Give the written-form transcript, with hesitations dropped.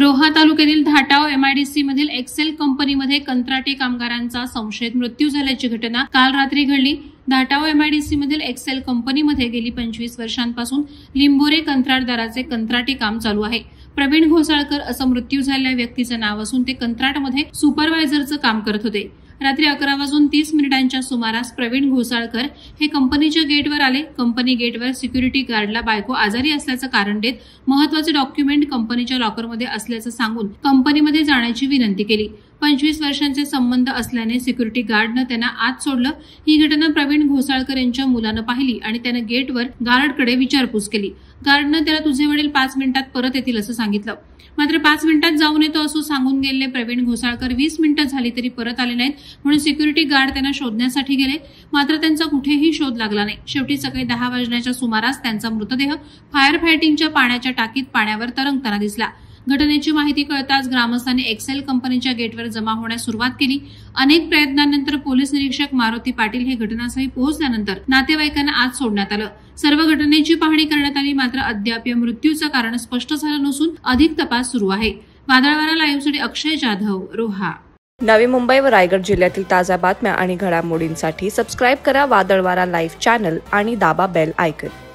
रोहा तालुक्यातील धाटाव एमआयडीसी मधील एक्सेल कंपनीमध्ये कंत्राटी कामगारांचा संशयित मृत्यू झाल्याची घटना काल रात्री घडली। धाटाव एमआयडीसी मधील एक्सेल कंपनीमध्ये गेली 25 वर्षांपासून लिंबोरे कंत्राटदाराचे कंत्राटी काम चालू आहे। प्रवीण घोसाळकर असं मृत्यू झालेल्या व्यक्तीचं नाव असून ते कंत्राटमध्ये सुपरवायझरचं काम करत होते। रात्री 11:30 सुमारास प्रवीण घोसाळकर हे कंपनीच्या गेटवर आले। कंपनी गेटवर सिक्युरिटी गार्डला बायको आजारी असल्याचं कारण देत महत्त्वाचे डॉक्युमेंट कंपनीच्या लॉकरमध्ये असल्याचं सांगून कंपनीमध्ये जाण्याची विनंती केली। 25 वर्षांचे संबंध असल्याने सिक्युरिटी गार्डनं त्यांना आत सोडलं। ही घटना प्रवीण घोसाळकर यांच्या मुलानं पाहिली आणि त्यानं गेटवर गार्डकडे विचारपूस केली। गार्डनं त्याला तुझे वडील 5 मिनिटात परत येतील असं सांगितलं। मात्र 5 मिनिटात जाऊन येतो असं सांगून गेलेले प्रवीण घोसाळकर 20 मिनिटं झाली तरी परत आले नाहीत, म्हणून सिक्युरिटी गार्ड त्यांना शोधण्यासाठी गेले। मात्र त्यांचा कुठेही शोध लागला नाही। शेवटी सकाळी 10 वाजण्याच्या सुमारास त्यांचा मृतदेह फायर फायटिंगच्या पाण्याच्या टाकीत पाण्यावर तरंगताना दिसला। घटनेची माहिती कळताच ग्रामस्थांनी एक्सेल कंपनीच्या गेटवर जमा होण्यास सुरुवात केली। अनेक प्रयत्नांनंतर पोलीस निरीक्षक मारुती पाटील हे घटनास्थळी पोहोचल्यानंतर नातेवाईकांना आत सोडण्यात आलं। सर्व घटनेची पाहणी करण्यात आली, मात्र अद्याप या मृत्यूचं कारण स्पष्ट झालं नसून अधिक तपास सुरू आहे। वादळवारा लाईव्हसाठी अक्षय जाधव, रोहा। नवी मुंबई व रायगड जिल्ह्यातील ताज्या बातम्या आणि घडामोडींसाठी सबस्क्राईब करा वादळवारा लाईव्ह चॅनल आणि दाबा बेल आयकॉन।